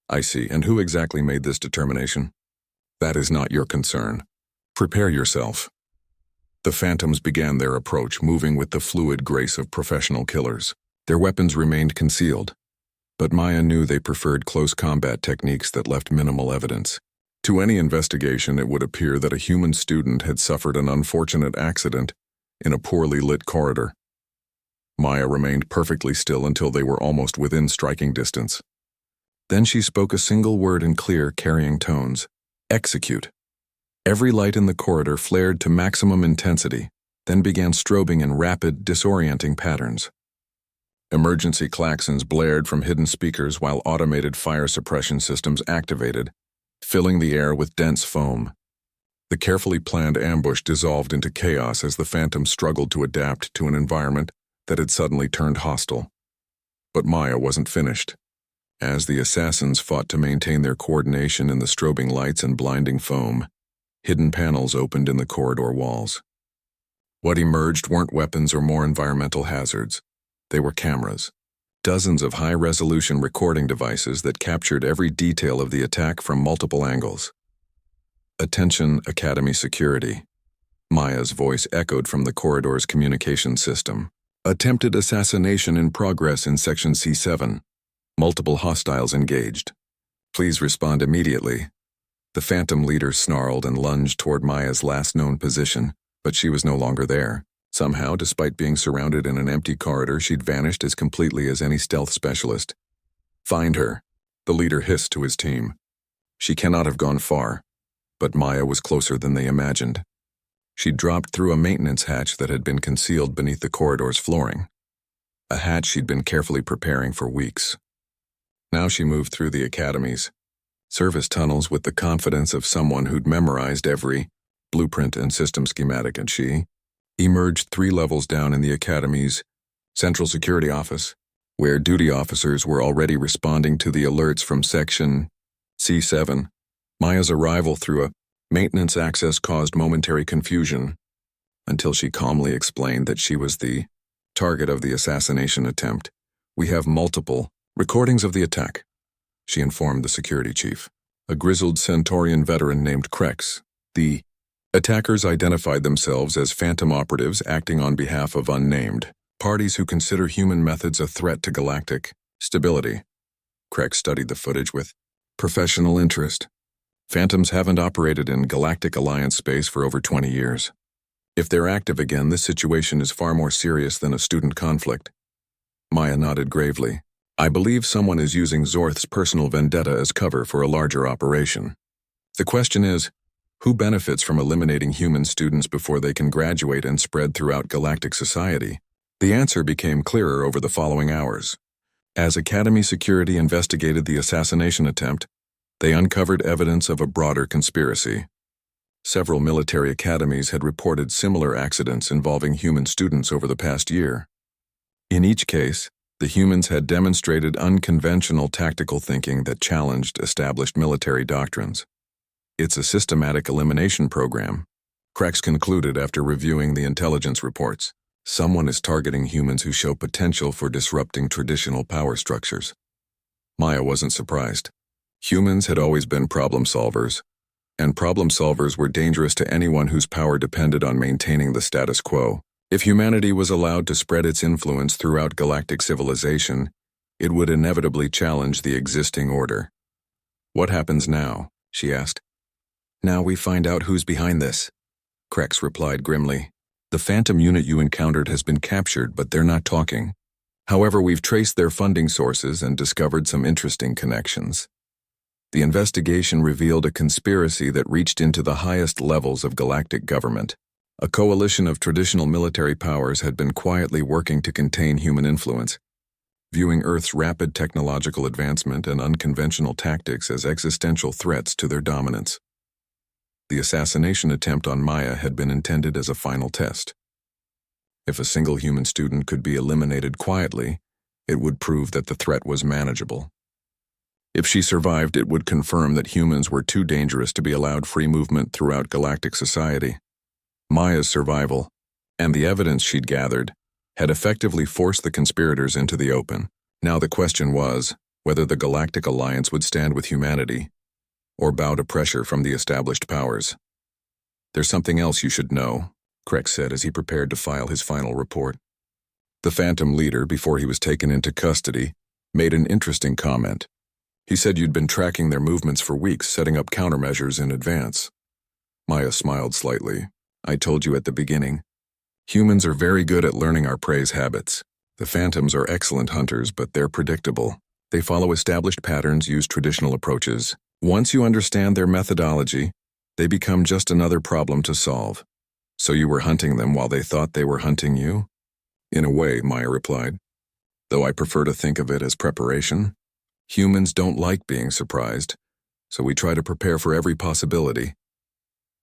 I see, and who exactly made this determination? That is not your concern. Prepare yourself. The Phantoms began their approach, moving with the fluid grace of professional killers. Their weapons remained concealed, but Maya knew they preferred close combat techniques that left minimal evidence. To any investigation, it would appear that a human student had suffered an unfortunate accident in a poorly lit corridor. Maya remained perfectly still until they were almost within striking distance. Then she spoke a single word in clear, carrying tones. Execute. Every light in the corridor flared to maximum intensity, then began strobing in rapid, disorienting patterns. Emergency klaxons blared from hidden speakers while automated fire suppression systems activated, filling the air with dense foam. The carefully planned ambush dissolved into chaos as the Phantom struggled to adapt to an environment that had suddenly turned hostile. But Maya wasn't finished. As the assassins fought to maintain their coordination in the strobing lights and blinding foam, hidden panels opened in the corridor walls. What emerged weren't weapons or more environmental hazards. They were cameras. Dozens of high-resolution recording devices that captured every detail of the attack from multiple angles. Attention, Academy Security. Maya's voice echoed from the corridor's communication system. Attempted assassination in progress in Section C7. Multiple hostiles engaged. Please respond immediately. The Phantom leader snarled and lunged toward Maya's last known position, but she was no longer there. Somehow, despite being surrounded in an empty corridor, she'd vanished as completely as any stealth specialist. Find her, the leader hissed to his team. She cannot have gone far, but Maya was closer than they imagined. She'd dropped through a maintenance hatch that had been concealed beneath the corridor's flooring. A hatch she'd been carefully preparing for weeks. Now she moved through the Academy's service tunnels with the confidence of someone who'd memorized every blueprint and system schematic, and she emerged 3 levels down in the Academy's Central Security Office, where duty officers were already responding to the alerts from Section C7. Maya's arrival through a maintenance access caused momentary confusion, until she calmly explained that she was the target of the assassination attempt. We have multiple recordings of the attack, she informed the security chief, a grizzled Centaurian veteran named Krex. The attackers identified themselves as Phantom operatives acting on behalf of unnamed parties who consider human methods a threat to galactic stability. Krex studied the footage with professional interest. Phantoms haven't operated in Galactic Alliance space for over 20 years. If they're active again, this situation is far more serious than a student conflict. Maya nodded gravely. I believe someone is using Zorth's personal vendetta as cover for a larger operation. The question is, who benefits from eliminating human students before they can graduate and spread throughout galactic society? The answer became clearer over the following hours. As Academy security investigated the assassination attempt, they uncovered evidence of a broader conspiracy. Several military academies had reported similar accidents involving human students over the past year. In each case, the humans had demonstrated unconventional tactical thinking that challenged established military doctrines. It's a systematic elimination program, Krex concluded after reviewing the intelligence reports. Someone is targeting humans who show potential for disrupting traditional power structures. Maya wasn't surprised. Humans had always been problem solvers, and problem solvers were dangerous to anyone whose power depended on maintaining the status quo. If humanity was allowed to spread its influence throughout galactic civilization, it would inevitably challenge the existing order. What happens now? She asked. Now we find out who's behind this, Krex replied grimly. The Phantom unit you encountered has been captured, but they're not talking. However, we've traced their funding sources and discovered some interesting connections. The investigation revealed a conspiracy that reached into the highest levels of galactic government. A coalition of traditional military powers had been quietly working to contain human influence, viewing Earth's rapid technological advancement and unconventional tactics as existential threats to their dominance. The assassination attempt on Maya had been intended as a final test. If a single human student could be eliminated quietly, it would prove that the threat was manageable. If she survived, it would confirm that humans were too dangerous to be allowed free movement throughout galactic society. Maya's survival, and the evidence she'd gathered, had effectively forced the conspirators into the open. Now the question was whether the Galactic Alliance would stand with humanity or bow to pressure from the established powers. "There's something else you should know," Krex said as he prepared to file his final report. The Phantom leader, before he was taken into custody, made an interesting comment. He said you'd been tracking their movements for weeks, setting up countermeasures in advance. Maya smiled slightly. "I told you at the beginning. Humans are very good at learning our prey's habits. The Phantoms are excellent hunters, but they're predictable. They follow established patterns, use traditional approaches. Once you understand their methodology, they become just another problem to solve. So you were hunting them while they thought they were hunting you?" "In a way," Maya replied, "though I prefer to think of it as preparation. Humans don't like being surprised, so we try to prepare for every possibility."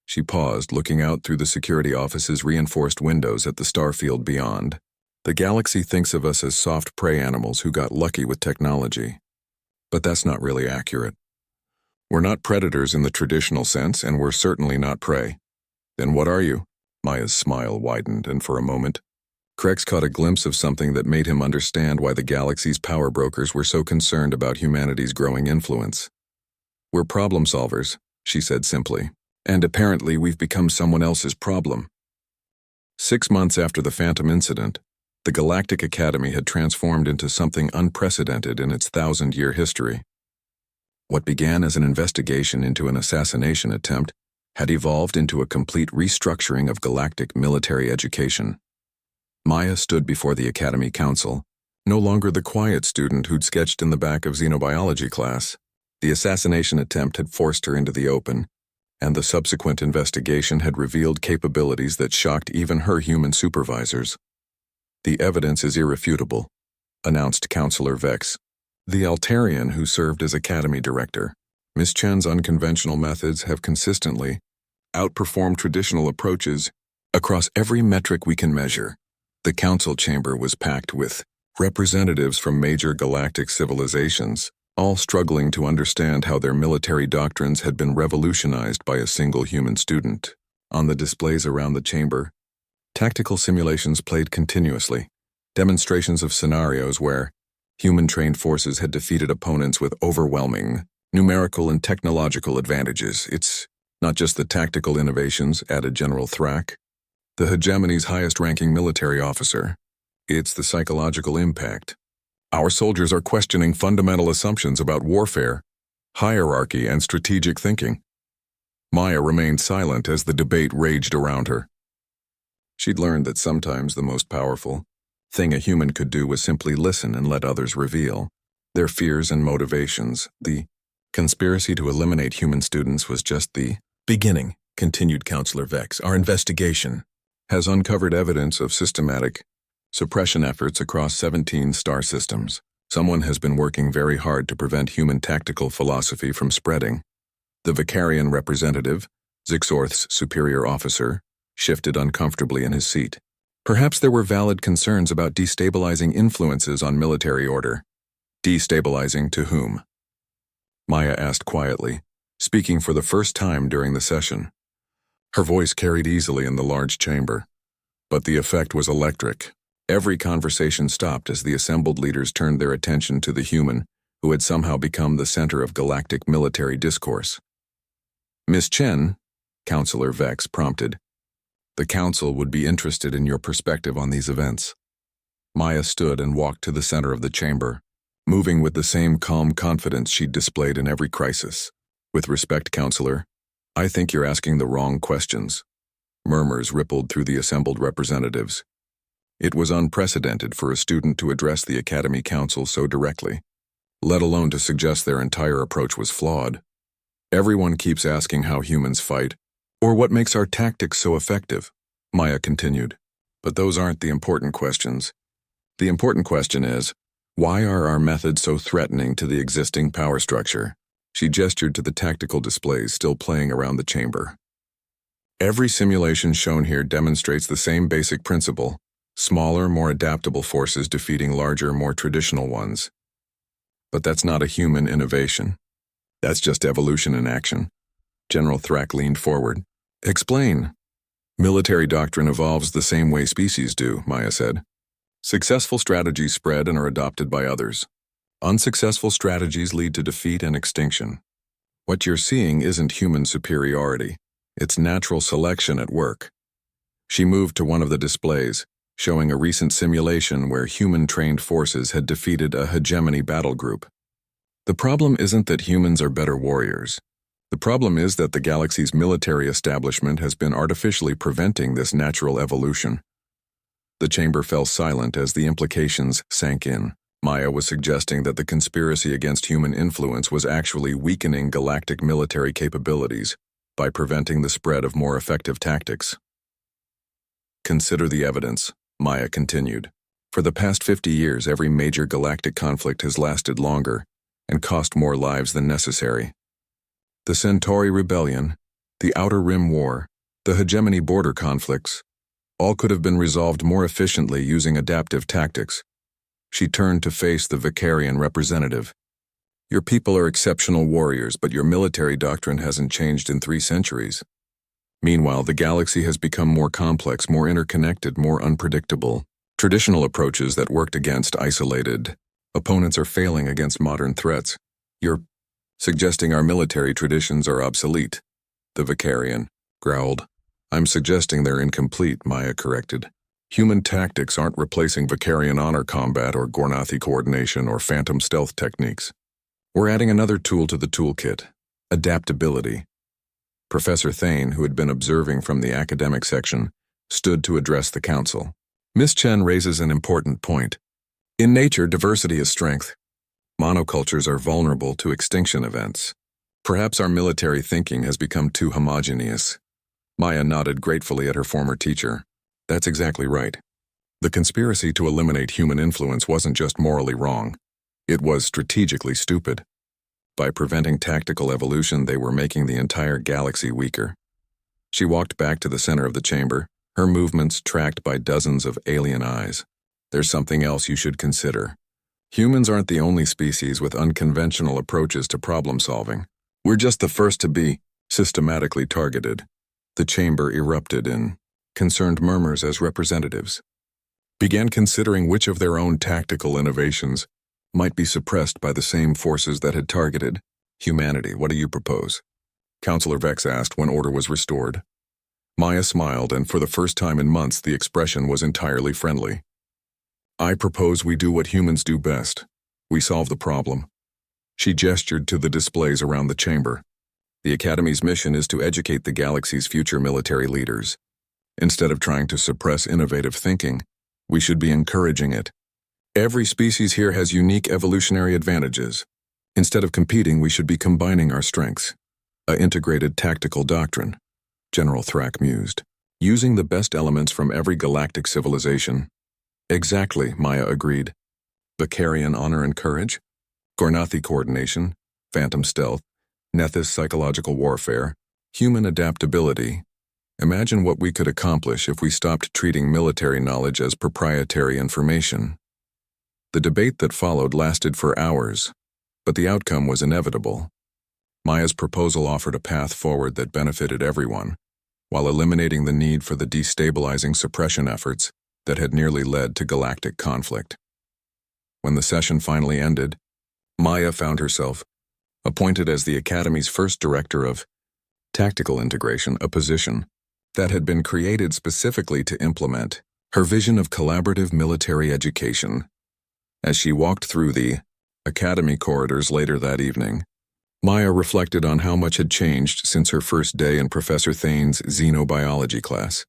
She paused, looking out through the security office's reinforced windows at the starfield beyond. "The galaxy thinks of us as soft prey animals who got lucky with technology. But that's not really accurate. We're not predators in the traditional sense, and we're certainly not prey." "Then what are you?" Maya's smile widened, and for a moment, Krex caught a glimpse of something that made him understand why the galaxy's power brokers were so concerned about humanity's growing influence. "We're problem solvers," she said simply, "and apparently we've become someone else's problem." 6 months after the Phantom incident, the Galactic Academy had transformed into something unprecedented in its 1,000-year history. What began as an investigation into an assassination attempt had evolved into a complete restructuring of galactic military education. Maya stood before the Academy Council, no longer the quiet student who'd sketched in the back of xenobiology class. The assassination attempt had forced her into the open, and the subsequent investigation had revealed capabilities that shocked even her human supervisors. "The evidence is irrefutable," announced Counselor Vex, the Altarian who served as Academy Director. "Miss Chen's unconventional methods have consistently outperformed traditional approaches across every metric we can measure." The council chamber was packed with representatives from major galactic civilizations, all struggling to understand how their military doctrines had been revolutionized by a single human student. On the displays around the chamber, tactical simulations played continuously, demonstrations of scenarios where human-trained forces had defeated opponents with overwhelming numerical and technological advantages. "It's not just the tactical innovations," added General Thrak, the hegemony's highest-ranking military officer. "It's the psychological impact. Our soldiers are questioning fundamental assumptions about warfare, hierarchy, and strategic thinking." Maya remained silent as the debate raged around her. She'd learned that sometimes the most powerful thing a human could do was simply listen and let others reveal their fears and motivations. "The conspiracy to eliminate human students was just the beginning," continued Counselor Vex. "Our investigation has uncovered evidence of systematic suppression efforts across 17 star systems. Someone has been working very hard to prevent human tactical philosophy from spreading." The Vicarian representative, Zixorth's superior officer, shifted uncomfortably in his seat. Perhaps there were valid concerns about destabilizing influences on military order. "Destabilizing to whom?" Maya asked quietly, speaking for the first time during the session. Her voice carried easily in the large chamber, but the effect was electric. Every conversation stopped as the assembled leaders turned their attention to the human who had somehow become the center of galactic military discourse. "Miss Chen," Counselor Vex prompted, "the Council would be interested in your perspective on these events." Maya stood and walked to the center of the chamber, moving with the same calm confidence she'd displayed in every crisis. "With respect, Counselor, I think you're asking the wrong questions." Murmurs rippled through the assembled representatives. It was unprecedented for a student to address the Academy Council so directly, let alone to suggest their entire approach was flawed. "Everyone keeps asking how humans fight, or what makes our tactics so effective," Maya continued. "But those aren't the important questions. The important question is, why are our methods so threatening to the existing power structure?" She gestured to the tactical displays still playing around the chamber. "Every simulation shown here demonstrates the same basic principle. Smaller, more adaptable forces defeating larger, more traditional ones. But that's not a human innovation. That's just evolution in action. General Thrak leaned forward. Explain. Military doctrine evolves the same way species do, Maya said. Successful strategies spread and are adopted by others. Unsuccessful strategies lead to defeat and extinction. What you're seeing isn't human superiority. It's natural selection at work. She moved to one of the displays, showing a recent simulation where human-trained forces had defeated a hegemony battle group. The problem isn't that humans are better warriors. The problem is that the galaxy's military establishment has been artificially preventing this natural evolution. The chamber fell silent as the implications sank in. Maya was suggesting that the conspiracy against human influence was actually weakening galactic military capabilities by preventing the spread of more effective tactics. Consider the evidence, Maya continued. For the past 50 years, every major galactic conflict has lasted longer and cost more lives than necessary. The Centauri Rebellion, the Outer Rim War, the hegemony border conflicts, all could have been resolved more efficiently using adaptive tactics. She turned to face the Vicarian representative. Your people are exceptional warriors, but your military doctrine hasn't changed in 3 centuries. Meanwhile, the galaxy has become more complex, more interconnected, more unpredictable. Traditional approaches that worked against isolated opponents are failing against modern threats. You're suggesting our military traditions are obsolete, the Vicarian growled. I'm suggesting they're incomplete, Maya corrected. Human tactics aren't replacing Vicarian honor combat or Gornathi coordination or phantom stealth techniques. We're adding another tool to the toolkit, adaptability. Professor Thane, who had been observing from the academic section, stood to address the council. Miss Chen raises an important point. In nature, diversity is strength. Monocultures are vulnerable to extinction events. Perhaps our military thinking has become too homogeneous. Maya nodded gratefully at her former teacher. That's exactly right. The conspiracy to eliminate human influence wasn't just morally wrong. It was strategically stupid. By preventing tactical evolution, they were making the entire galaxy weaker. She walked back to the center of the chamber, her movements tracked by dozens of alien eyes. There's something else you should consider. Humans aren't the only species with unconventional approaches to problem solving. We're just the first to be systematically targeted. The chamber erupted in concerned murmurs as representatives began considering which of their own tactical innovations might be suppressed by the same forces that had targeted humanity. What do you propose? Counselor Vex asked when order was restored. Maya smiled, and for the first time in months the expression was entirely friendly. I propose we do what humans do best. We solve the problem. She gestured to the displays around the chamber. The Academy's mission is to educate the galaxy's future military leaders. Instead of trying to suppress innovative thinking, we should be encouraging it. Every species here has unique evolutionary advantages. Instead of competing, we should be combining our strengths. A integrated tactical doctrine, General Thrak mused, using the best elements from every galactic civilization. Exactly, Maya agreed. Vicarian honor and courage, Gornathi coordination, phantom stealth, Nethys psychological warfare, human adaptability. Imagine what we could accomplish if we stopped treating military knowledge as proprietary information. The debate that followed lasted for hours, but the outcome was inevitable. Maya's proposal offered a path forward that benefited everyone, while eliminating the need for the destabilizing suppression efforts that had nearly led to galactic conflict. When the session finally ended, Maya found herself appointed as the Academy's first director of tactical integration, a position that had been created specifically to implement her vision of collaborative military education. As she walked through the Academy corridors later that evening, Maya reflected on how much had changed since her first day in Professor Thane's xenobiology class.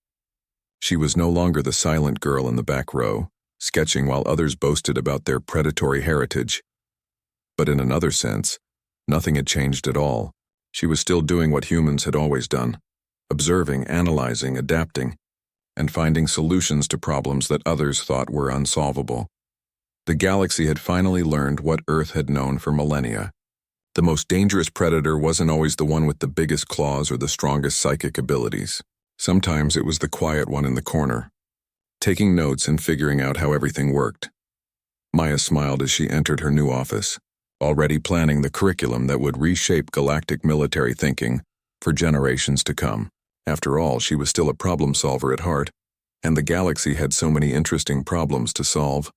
She was no longer the silent girl in the back row, sketching while others boasted about their predatory heritage. But in another sense, nothing had changed at all. She was still doing what humans had always done, observing, analyzing, adapting, and finding solutions to problems that others thought were unsolvable. The galaxy had finally learned what Earth had known for millennia. The most dangerous predator wasn't always the one with the biggest claws or the strongest psychic abilities. Sometimes it was the quiet one in the corner, taking notes and figuring out how everything worked. Maya smiled as she entered her new office, already planning the curriculum that would reshape galactic military thinking for generations to come. After all, she was still a problem solver at heart, and the galaxy had so many interesting problems to solve.